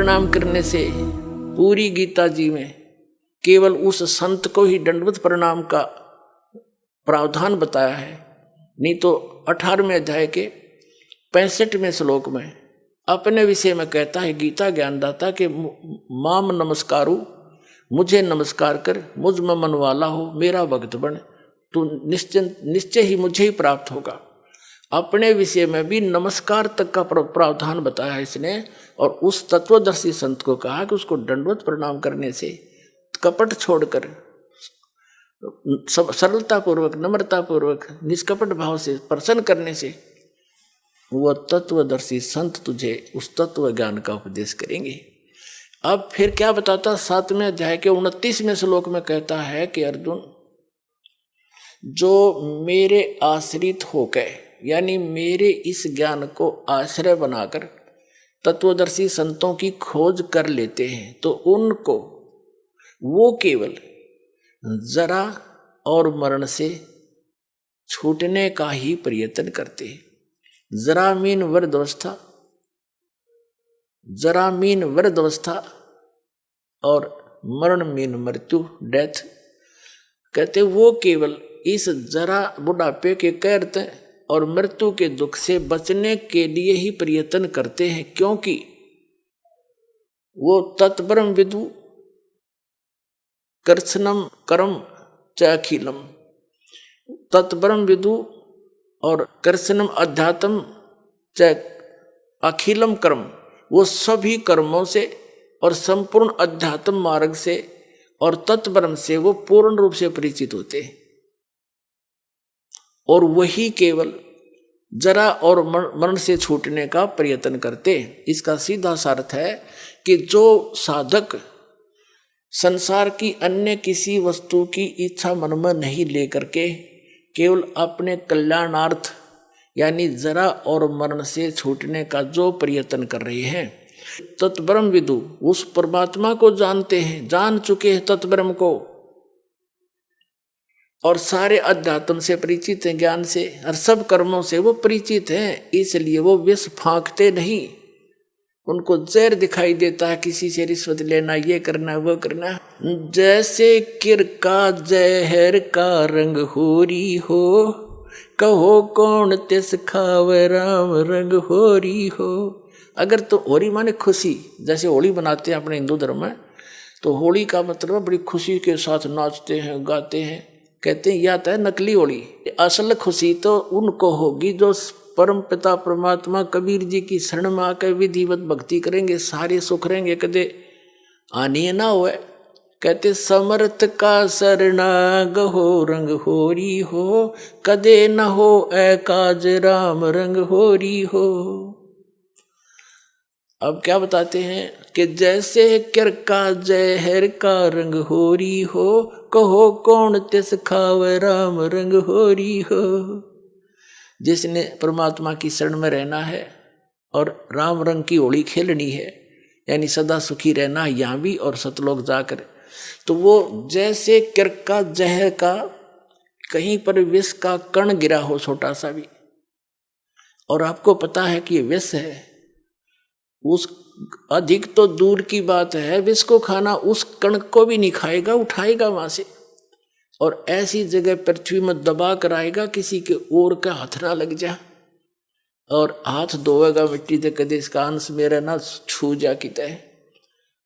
प्रणाम करने से पूरी गीता जी में केवल उस संत को ही दंडवत प्रणाम का प्रावधान बताया है। नहीं तो 18वें अध्याय के 65वें श्लोक में अपने विषय में कहता है गीता ज्ञानदाता के माम नमस्कारु, मुझे नमस्कार कर, मुझ में मन वाला हो, मेरा भक्त बन, तू निश्चय ही मुझे ही प्राप्त होगा। अपने विषय में भी नमस्कार तक का प्रावधान बताया है इसने। और उस तत्वदर्शी संत को कहा कि उसको दंडवत प्रणाम करने से, कपट छोड़कर सरलता पूर्वक, नम्रता पूर्वक, निष्कपट भाव से प्रसन्न करने से वह तत्वदर्शी संत तुझे उस तत्व ज्ञान का उपदेश करेंगे। अब फिर क्या बताता, 7वें अध्याय के 29वें श्लोक में कहता है कि अर्जुन, जो मेरे आश्रित होकर, यानी मेरे इस ज्ञान को आश्रय बनाकर तत्वदर्शी संतों की खोज कर लेते हैं, तो उनको वो केवल जरा और मरण से छूटने का ही प्रयत्न करते हैं। जरा मीन वृद्धावस्था, जरा मीन वृद्धावस्था और मरण मीन मृत्यु, डेथ। कहते वो केवल इस जरा बुढ़ापे के कैद और मृत्यु के दुख से बचने के लिए ही प्रयत्न करते हैं, क्योंकि वो तत्परम विदु कर्षणम कर्म च अखिलम, तत्परम विदु और कर्षणम अध्यात्म च अखिलम कर्म, वो सभी कर्मों से और संपूर्ण अध्यात्म मार्ग से और तत्परम से वो पूर्ण रूप से परिचित होते हैं। और वही केवल जरा और मरण से छूटने का प्रयत्न करते। इसका सीधा सा अर्थ है कि जो साधक संसार की अन्य किसी वस्तु की इच्छा मन में नहीं लेकर के केवल अपने कल्याणार्थ यानी जरा और मरण से छूटने का जो प्रयत्न कर रहे हैं, तत्ब्रह्म विदु उस परमात्मा को जानते हैं, जान चुके हैं तत्ब्रह्म को, और सारे अध्यात्म से परिचित हैं, ज्ञान से और सब कर्मों से वो परिचित हैं। इसलिए वो विष फांकते नहीं। उनको जहर दिखाई देता है, किसी से रिश्वत लेना, ये करना, वो करना। जैसे किर का जहर का रंग होरी हो, कहो कौन तिस खावे राम रंग होरी हो। अगर तो होरी माने खुशी, जैसे होली बनाते हैं अपने हिंदू धर्म में, तो होली का मतलब बड़ी खुशी के साथ नाचते हैं, गाते हैं। कहते हैं यह तो है नकली होली। असल खुशी तो उनको होगी जो परम पिता परमात्मा कबीर जी की शरण में आकर विधिवत भक्ति करेंगे, सारे सुख रहेंगे, कदे आनी ना हुए। कहते समर्थ का शरणाग हो रंग होरी हो, कदे न हो ऐ काज राम रंग होरी हो। अब क्या बताते हैं कि जैसे किर का जहर का रंग होरी हो, कहो कौन तिस खावे राम रंग होरी हो। जिसने परमात्मा की शरण में रहना है और राम रंग की होली खेलनी है, यानी सदा सुखी रहना है यहाँ भी और सतलोक जाकर, तो वो जैसे किर का जहर का कहीं पर विष का कण गिरा हो छोटा सा भी, और आपको पता है कि ये विष है, उस अधिक तो दूर की बात है, विष को खाना उस कण को भी नहीं खाएगा, उठाएगा वहां से और ऐसी जगह पृथ्वी में दबा कर आएगा किसी के ओर का हाथ ना लग जा, और हाथ धोएगा मिट्टी से, कदे इसका अंश मेरा ना छू जा किता है।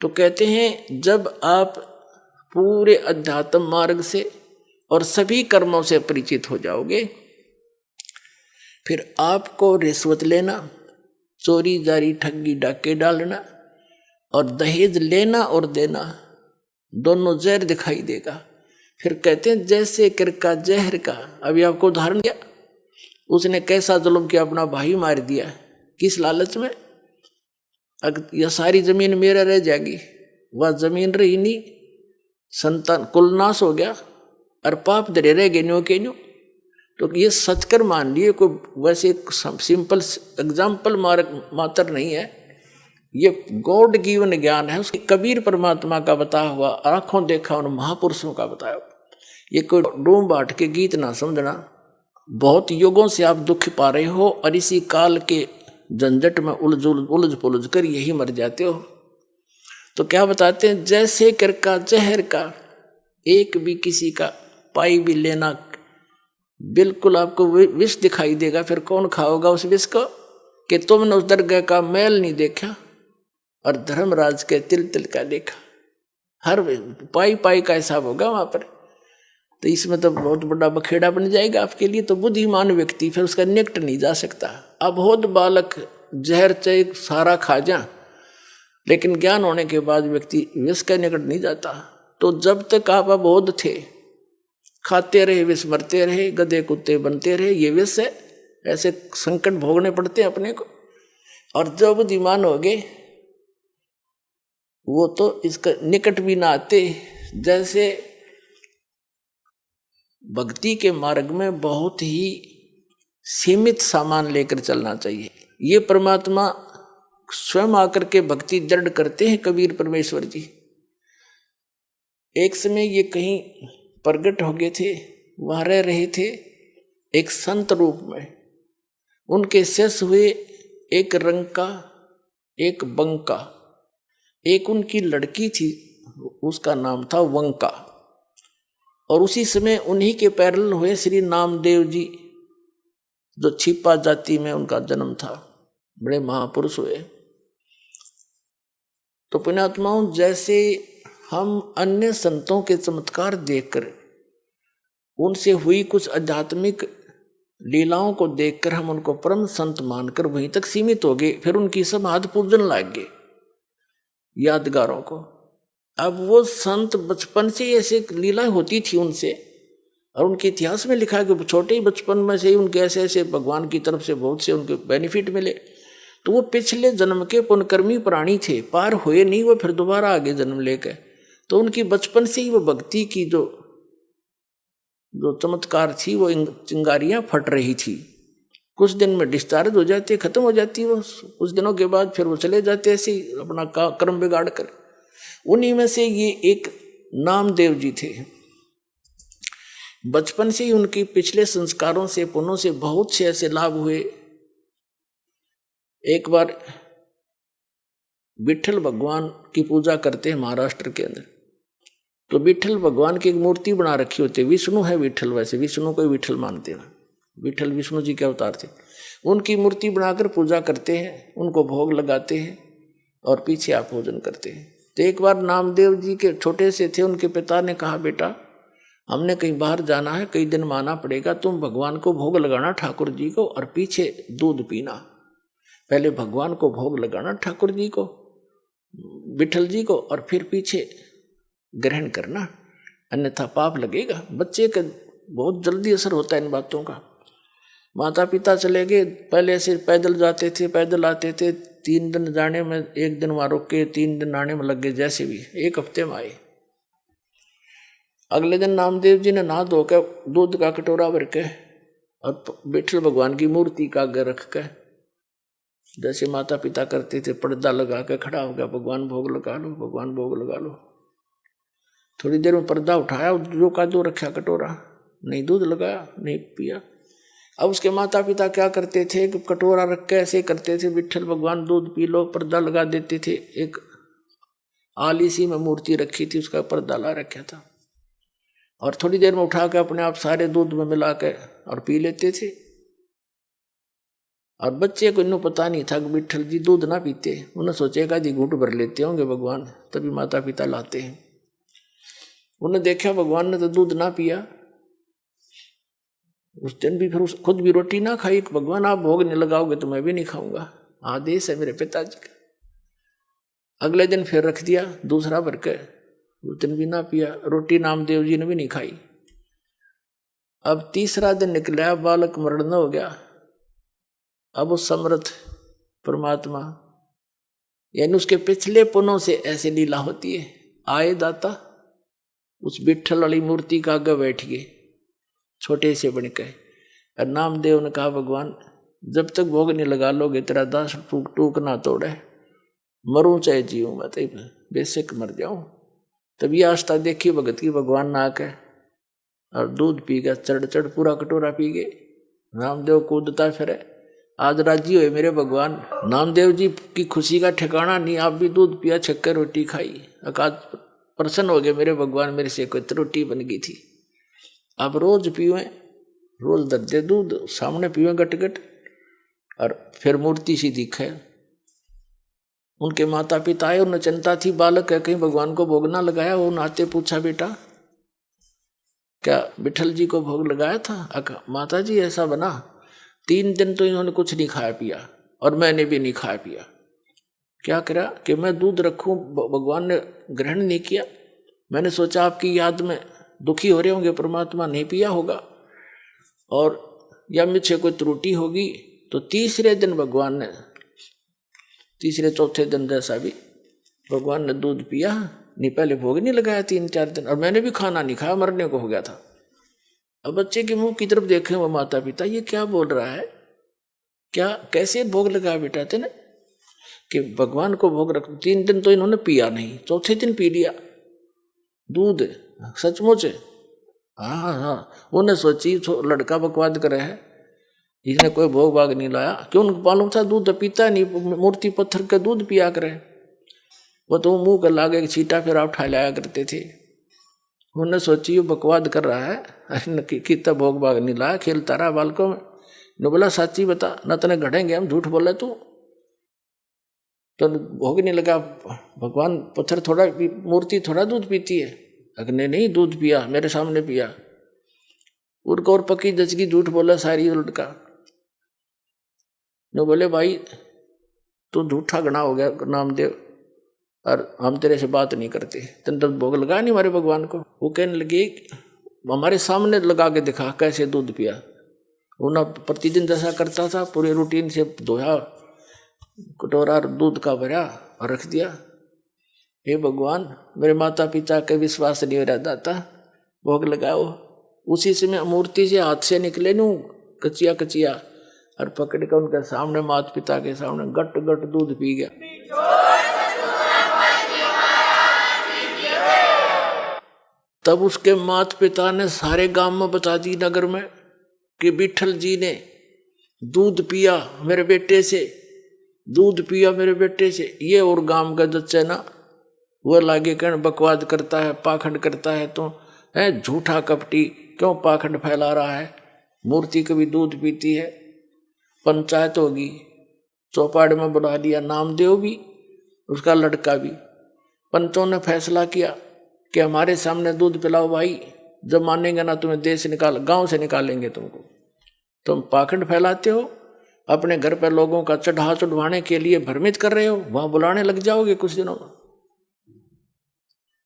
तो कहते हैं जब आप पूरे अध्यात्म मार्ग से और सभी कर्मों से परिचित हो जाओगे, फिर आपको रिश्वत लेना, चोरी जारी ठगी डाके डालना और दहेज लेना और देना दोनों जहर दिखाई देगा। फिर कहते हैं जैसे किर का जहर का, अभी आपको उदाहरण दिया, उसने कैसा जुल्म किया, अपना भाई मार दिया, किस लालच में, अगर यह सारी जमीन मेरा रह जाएगी, वह जमीन रही नहीं, संतान कुल नाश हो गया और पाप धरे रह गए न्यो के न्यो। तो ये सच कर मान लिए, कोई वैसे सिंपल एग्जाम्पल मात्र नहीं है, ये गॉड गिवन ज्ञान है, उसकी कबीर परमात्मा का बताया हुआ, आंखों देखा उन महापुरुषों का बताया। ये कोई डूम बाट के गीत ना समझना। बहुत युगों से आप दुख पा रहे हो और इसी काल के झंझट में उलझ पुलझ कर यही मर जाते हो। तो क्या बताते हैं, जैसे कर का जहर का एक भी किसी का पाई भी लेना, बिल्कुल आपको विष दिखाई देगा। फिर कौन खाओगा उस विष को? कि तुमने उस दरगाह का मैल नहीं देखा और धर्मराज के तिल तिल का देखा। हर पाई पाई का हिसाब होगा वहां पर। तो इसमें तो बहुत बड़ा बखेड़ा बन जाएगा आपके लिए। तो बुद्धिमान व्यक्ति फिर उसका निकट नहीं जा सकता। अबोध बालक जहर चाहे सारा खा जा, लेकिन ज्ञान होने के बाद व्यक्ति विष के निकट नहीं जाता। तो जब तक आप अबोध थे, खाते रहे विष, मरते रहे, गधे कुत्ते बनते रहे, ये विष है। ऐसे संकट भोगने पड़ते हैं अपने को। और जब बुद्धिमान हो गए वो तो इसका निकट भी ना आते। जैसे भक्ति के मार्ग में बहुत ही सीमित सामान लेकर चलना चाहिए। ये परमात्मा स्वयं आकर के भक्ति दृढ़ करते हैं कबीर परमेश्वर जी। एक समय ये कहीं प्रगट हो गए थे, वहां रह रहे थे एक संत रूप में। उनके शिष्य हुए एक रंका, एक बंका, एक उनकी लड़की थी, उसका नाम था वंका। और उसी समय उन्हीं के पैरल हुए श्री नामदेव जी, जो छिपा जाति में उनका जन्म था, बड़े महापुरुष हुए। तो पुण्यात्माओं, जैसे हम अन्य संतों के चमत्कार देखकर, उनसे हुई कुछ आध्यात्मिक लीलाओं को देखकर हम उनको परम संत मानकर वहीं तक सीमित हो गए, फिर उनकी समाधि पूजन लग गए यादगारों को। अब वो संत बचपन से ऐसे लीला होती थी उनसे, और उनके इतिहास में लिखा है कि छोटे ही बचपन में से ही उनके ऐसे ऐसे भगवान की तरफ से बहुत से उनके बेनिफिट मिले। तो वो पिछले जन्म के पुण्यकर्मी प्राणी थे, पार हुए नहीं, वो फिर दोबारा आगे जन्म लेकर। तो उनकी बचपन से ही वो भक्ति की जो चमत्कार थी, वो चिंगारियां फट रही थी। कुछ दिन में डिस्चार्ज हो जाती, खत्म हो जाती वो, कुछ दिनों के बाद फिर वो चले जाते ऐसे ही अपना कर्म बिगाड़ कर। उन्हीं में से ये एक नामदेव जी थे। बचपन से ही उनकी पिछले संस्कारों से, पुण्यों से बहुत से ऐसे लाभ हुए। एक बार विठल भगवान की पूजा करते हैं महाराष्ट्र के अंदर। तो विठल भगवान की एक मूर्ति बना रखी होती है। विष्णु है विठल, वैसे विष्णु को विठल मानते हैं। विठल विष्णु जी के अवतार थे। उनकी मूर्ति बनाकर पूजा करते हैं, उनको भोग लगाते हैं और पीछे आप भोजन करते हैं। तो एक बार नामदेव जी के छोटे से थे, उनके पिता ने कहा, बेटा हमने कहीं बाहर जाना है, कई दिन माना पड़ेगा, तुम भगवान को भोग लगाना ठाकुर जी को, और पीछे दूध पीना। पहले भगवान को भोग लगाना ठाकुर जी को, विठल जी को, और फिर पीछे ग्रहण करना, अन्यथा पाप लगेगा। बच्चे का बहुत जल्दी असर होता है इन बातों का। माता पिता चले गए, पहले से पैदल जाते थे, पैदल आते थे, 3 दिन जाने में, 1 दिन वहां रुक के 3 दिन आने में लग गए। जैसे भी 1 हफ्ते में आए। अगले दिन नामदेव जी ने नहा धोकर दूध का कटोरा भर के और विठल भगवान की मूर्ति का आगे रख के, जैसे माता पिता करते थे, पर्दा लगा के खड़ा हो गया, भगवान भोग लगा लो, भगवान भोग लगा लो। थोड़ी देर में पर्दा उठाया, जो का दो रखा कटोरा, नहीं दूध लगाया, नहीं पिया। अब उसके माता पिता क्या करते थे कि कटोरा रख के ऐसे करते थे, विठल भगवान दूध पी लो, पर्दा लगा देते थे। एक आली सी में मूर्ति रखी थी, उसका पर्दा ला रखा था, और थोड़ी देर में उठा के अपने आप सारे दूध में मिला के और पी लेते थे। और बच्चे को इन्हों पता नहीं था कि विठल जी दूध ना पीते। उन्हें सोचेगा जी घूंट भर लेते होंगे भगवान, तभी माता पिता लाते हैं। उन्हें देखा भगवान ने तो दूध ना पिया। उस दिन भी फिर खुद भी रोटी ना खाई। भगवान आप भोग नहीं लगाओगे तो मैं भी नहीं खाऊंगा, आदेश है मेरे पिताजी का। अगले दिन फिर रख दिया दूसरा भर के, उस दिन भी ना पिया। रोटी नामदेव जी ने भी नहीं खाई। अब तीसरा दिन निकला, बालक मरण हो गया। अब उस समर्थ परमात्मा, यानी उसके पिछले पुण्यों से ऐसे लीला होती है। आए दाता उस विठल वाली मूर्ति का आगे बैठ गए, छोटे से बन के। और नामदेव ने कहा, भगवान जब तक भोग नहीं लगा लोगे तेरा दास टूक टूक ना तोड़े, मरूं चाहे जीऊं, मैं तो बेशक मर जाऊं। तभी आस्था देखी भगत की, भगवान ना आके और दूध पी गया, चढ़ चढ़ पूरा कटोरा पी गए। रामदेव कूदता फिरे, आज राजी हुए मेरे भगवान। नामदेव जी की खुशी का ठिकाना नहीं, आप भी दूध पिया, शक्कर रोटी खाई। आज प्रसन्न हो गए मेरे भगवान, मेरे से कोई रोटी बन गई थी। आप रोज पिए, रोज दर्दे दूध सामने पिए गट गट, और फिर मूर्ति सी दिखे। उनके माता पिता आए, उन्हें चिंता थी, बालक है कहीं भगवान को भोग ना लगाया। वो नाते पूछा, बेटा क्या विठल जी को भोग लगाया था? माता जी ऐसा बना, 3 दिन तो इन्होंने कुछ नहीं खाया पिया, और मैंने भी नहीं खाया पिया। क्या करा कि मैं दूध रखूं, भगवान ने ग्रहण नहीं किया। मैंने सोचा आपकी याद में दुखी हो रहे होंगे, परमात्मा नहीं पिया होगा, और या मुझसे कोई त्रुटि होगी। तो तीसरे दिन भगवान ने, तीसरे चौथे दिन जैसा भी भगवान ने दूध पिया। नहीं पहले भोग नहीं लगाया 3-4 दिन, और मैंने भी खाना नहीं खाया, मरने को हो गया था। अब बच्चे के मुंह की तरफ देखे वो माता पिता, ये क्या बोल रहा है, क्या कैसे भोग लगाया बेटा तेने? कि भगवान को भोग रख। 3 दिन तो इन्होंने पिया नहीं, चौथे दिन पी लिया दूध, सचमुच। हाँ हाँ, उन्हें सोची लड़का बकवाद करे है, इसने कोई भोग भाग नहीं लाया। क्यों? उनको मालूम था दूध पीता नहीं, मूर्ति पत्थर का दूध पिया करे। वो तो मुंह कर लागे छीटा फिर आप उठा लाया करते थे। उन्हें सोची वो बकवाद कर रहा है, कितना भोग भाग नहीं लाया, खेलता रहा बालकों में। ने बोला साची बता, न तने घड़ेंगे हम, झूठ बोले तू तो भोग नहीं लगा। भगवान पत्थर थोड़ा, मूर्ति थोड़ा दूध पीती है। अग्नि नहीं दूध पिया, मेरे सामने पिया। उड़को और पक्की दचकी झूठ बोला सारी लड़का। ने बोले भाई तू झूठा गणा हो गया नामदेव, और हम तेरे से बात नहीं करते, तेने तो भोग लगा नहीं हमारे भगवान को। वो कहने लगे हमारे सामने लगा के दिखा कैसे दूध पिया। वो ना प्रतिदिन जैसा करता था, पूरे रूटीन से धोया, कटोरा दूध का भरा और रख दिया। हे भगवान, मेरे माता पिता के विश्वास नहीं हो रहा था, भोग लगाओ। उसी समय मूर्ति से हाथ से निकले नू कचिया कचिया, और पकड़ कर उनके सामने, माता पिता के सामने गट गट दूध पी गया। तब उसके माता पिता ने सारे गांव में बता दी, नगर में, कि विठल जी ने दूध पिया मेरे बेटे से, दूध पिया मेरे बेटे से। ये और गांव का जच्चे ना वो लागे कहने बकवाद करता है, पाखंड करता है, तो है झूठा कपटी, क्यों पाखंड फैला रहा है? मूर्ति कभी दूध पीती है। पंचायत होगी, चौपाड़ में बुला लिया नामदेव भी, उसका लड़का भी। पंचों ने फैसला किया कि हमारे सामने दूध पिलाओ भाई, जब मानेंगे ना तुम्हें देश निकाल, गांव से निकालेंगे तुमको। तुम पाखंड फैलाते हो, अपने घर पर लोगों का चढ़ा चढ़वाने के लिए भ्रमित कर रहे हो, वहां बुलाने लग जाओगे कुछ दिनों में।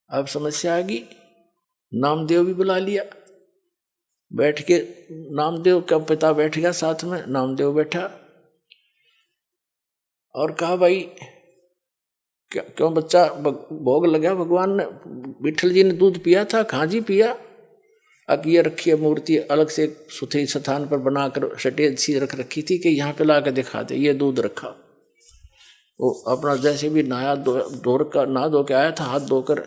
अब समस्या आ गई, नामदेव भी बुला लिया। बैठ के नामदेव का पिता बैठ गया साथ में, नामदेव बैठा और कहा भाई क्यों बच्चा भोग लगा? भगवान ने, विठल जी ने दूध पिया था? कहाँ जी पिया। अब ये रखी है मूर्ति अलग से सुथरी स्थान पर बनाकर सटेज सी रख रखी थी कि यहाँ पे ला के दिखा दे, ये दूध रखा। वो अपना जैसे भी नहा धो के आया था, हाथ धोकर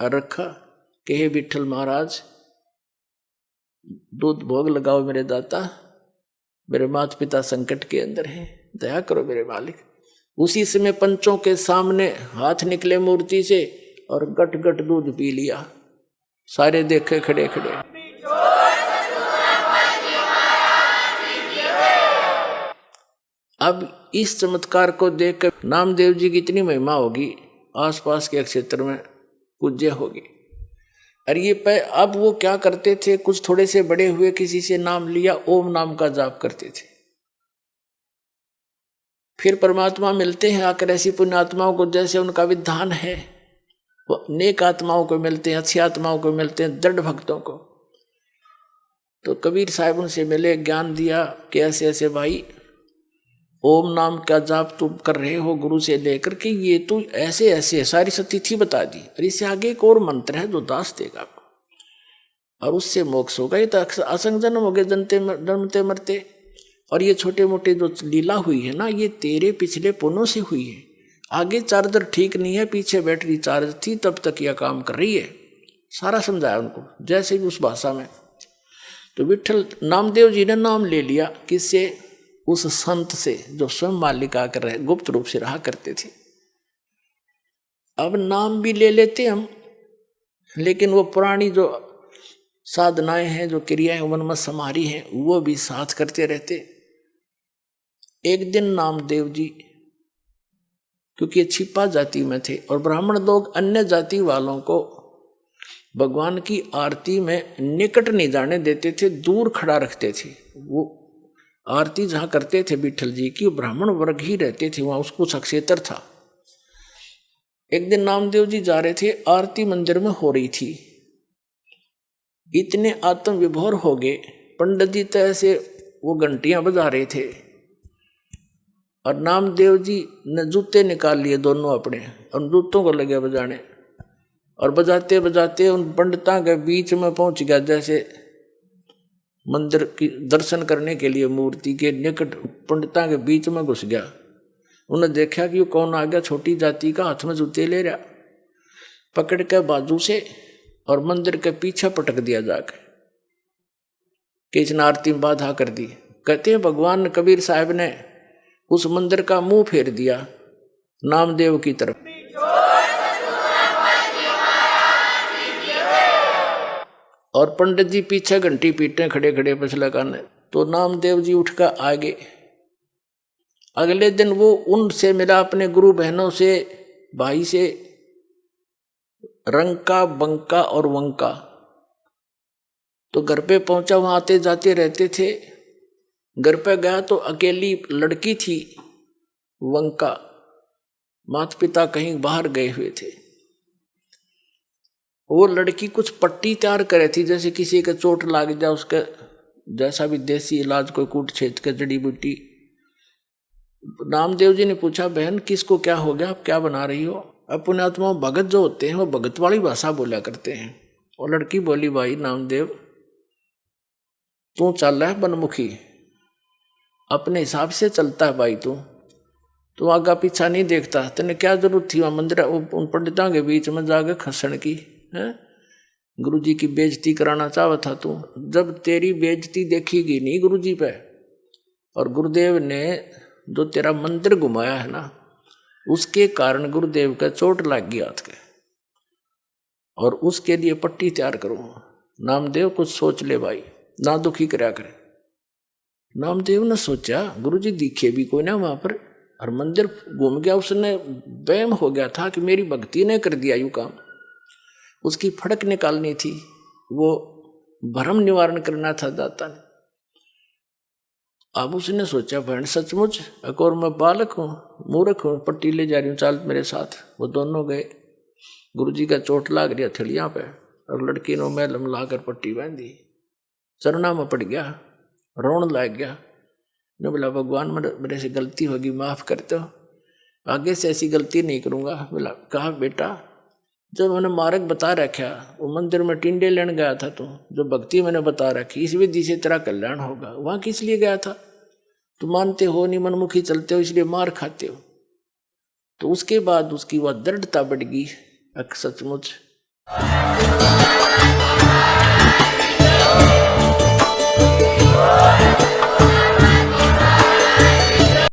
रखा कि हे विठल महाराज, दूध भोग लगाओ मेरे दाता, मेरे माता पिता संकट के अंदर हैं, दया करो मेरे मालिक। उसी समय पंचों के सामने हाथ निकले मूर्ति से और गट गट दूध पी लिया। सारे देखे खड़े खड़े। अब इस चमत्कार को देखकर नामदेव जी की इतनी महिमा होगी, आसपास के क्षेत्र में पूज्य होगी। और ये अब वो क्या करते थे, कुछ थोड़े से बड़े हुए, किसी से नाम लिया, ओम नाम का जाप करते थे। फिर परमात्मा मिलते हैं आकर ऐसी पुण्यात्माओं को, जैसे उनका विधान है, वो नेक आत्माओं को मिलते हैं, अच्छी आत्माओं को मिलते हैं, दृढ़ भक्तों को। तो कबीर साहब उनसे मिले, ज्ञान दिया कि ऐसे ऐसे भाई ओम नाम का जाप तुम कर रहे हो गुरु से लेकर के, ये तो ऐसे ऐसे सारी सतिथि बता दी, और इससे आगे एक और मंत्र है जो दास देगा और उससे मोक्ष होगा। ये तो असंग जन्म हो गए, जन्मते मरते। और ये छोटे मोटे जो लीला हुई है ना, ये तेरे पिछले पुण्यों से हुई है। आगे चार्जर ठीक नहीं है, पीछे बैटरी चार्ज थी, तब तक यह काम कर रही है। सारा समझाया उनको, जैसे भी उस भाषा में। तो विठल नामदेव जी ने नाम ले लिया, किससे? उस संत से जो स्वयं मालिक आकर रहे, गुप्त रूप से रहा करते थे। अब नाम भी ले लेते हम, लेकिन वो पुरानी जो साधनाएं हैं, जो क्रियाएं उनमें समारी हैं, वो भी साथ करते रहते। एक दिन नामदेव जी, क्योंकि ये छिपा जाति में थे और ब्राह्मण लोग अन्य जाति वालों को भगवान की आरती में निकट नहीं जाने देते थे, दूर खड़ा रखते थे। वो आरती जहाँ करते थे विठल जी की, ब्राह्मण वर्ग ही रहते थे, वहाँ उसको क्षेत्र था। एक दिन नामदेव जी जा रहे थे, आरती मंदिर में हो रही थी। इतने आत्म विभोर हो गए, पंडित जी तो ऐसे वो घंटियां बजा रहे थे और नामदेव जी ने जूते निकाल लिए दोनों अपने, और जूतों को लगे बजाने, और बजाते बजाते उन पंडितां के बीच में पहुंच गया। जैसे मंदिर की दर्शन करने के लिए मूर्ति के निकट पंडितां के बीच में घुस गया। उन्हें देखा कि वो कौन आ गया, छोटी जाति का, हाथ में जूते ले रहा, पकड़ के बाजू से और मंदिर के पीछे पटक दिया जाके, कि इसने आरती में बाधा कर दी। कहते हैं भगवान कबीर साहब ने उस मंदिर का मुंह फेर दिया नामदेव की तरफ। और पंडित जी पीछे घंटी पीटे खड़े खड़े पछला काने, तो नामदेव जी उठ कर आगे। अगले दिन वो उनसे मिला, अपने गुरु बहनों से, भाई से, रंका, बंका और वंका। तो घर पे पहुंचा, वहां आते जाते रहते थे। घर पे गया तो अकेली लड़की थी वंका, माता पिता कहीं बाहर गए हुए थे। वो लड़की कुछ पट्टी तैयार करे थी, जैसे किसी का चोट लाग जाए उसका, जैसा भी देसी इलाज, कोई कूट छेद के जड़ी बूटी। नामदेव जी ने पूछा, बहन किसको क्या हो गया, आप क्या बना रही हो? अपने आत्मा भगत जो होते हैं वो भगत वाली भाषा बोला करते हैं। और लड़की बोली, भाई नामदेव तू चल रहा है बनमुखी, अपने हिसाब से चलता है भाई, तू आगा पीछा नहीं देखता, तेने क्या जरूरत थी वहां मंदिर उन पंडितों के बीच में जाकर खसण की है? गुरु जी की बेइज्जती कराना चाहता था तू। जब तेरी बेइज्जती देखीगी नहीं गुरु जी पे, और गुरुदेव ने जो तेरा मंदिर घुमाया है ना, उसके कारण गुरुदेव का चोट लग गया हाथ के, और उसके लिए पट्टी तैयार करो। नामदेव कुछ सोच ले भाई, ना दुखी कराया करे। नामदेव ने सोचा, गुरु जी दिखे भी कोई ना वहां पर, और मंदिर घूम गया, उसने वहम हो गया था कि मेरी भक्ति ने कर दिया यूं काम। उसकी फड़क निकालनी थी, वो भ्रम निवारण करना था दाता ने। अब उसने सोचा, बहन सचमुच एक और मैं बालक हूँ, मूर्ख हूँ, पट्टी ले जा रही हूँ, चल मेरे साथ। वो दोनों गए। गुरुजी का चोट लाग रही हथेलियाँ पे, और लड़की ने मैलम लाकर पट्टी बांधी, चरणा में पड़ गया, रोन लग गया। ने बोला, भगवान मेरे से गलती होगी, माफ करते हो, आगे से ऐसी गलती नहीं करूँगा। बोला, कहा बेटा, जब मैंने मार्ग बता रखा, वो मंदिर में टिंडे लेने गया था तू, जो भक्ति मैंने बता रखी, इस विधि से तेरा कल्याण होगा, वहाँ किस लिए गया था? तो मानते हो नहीं, मनमुखी चलते हो, इसलिए मार खाते हो। तो उसके बाद उसकी वह दृढ़ता बढ़ गई, सचमुच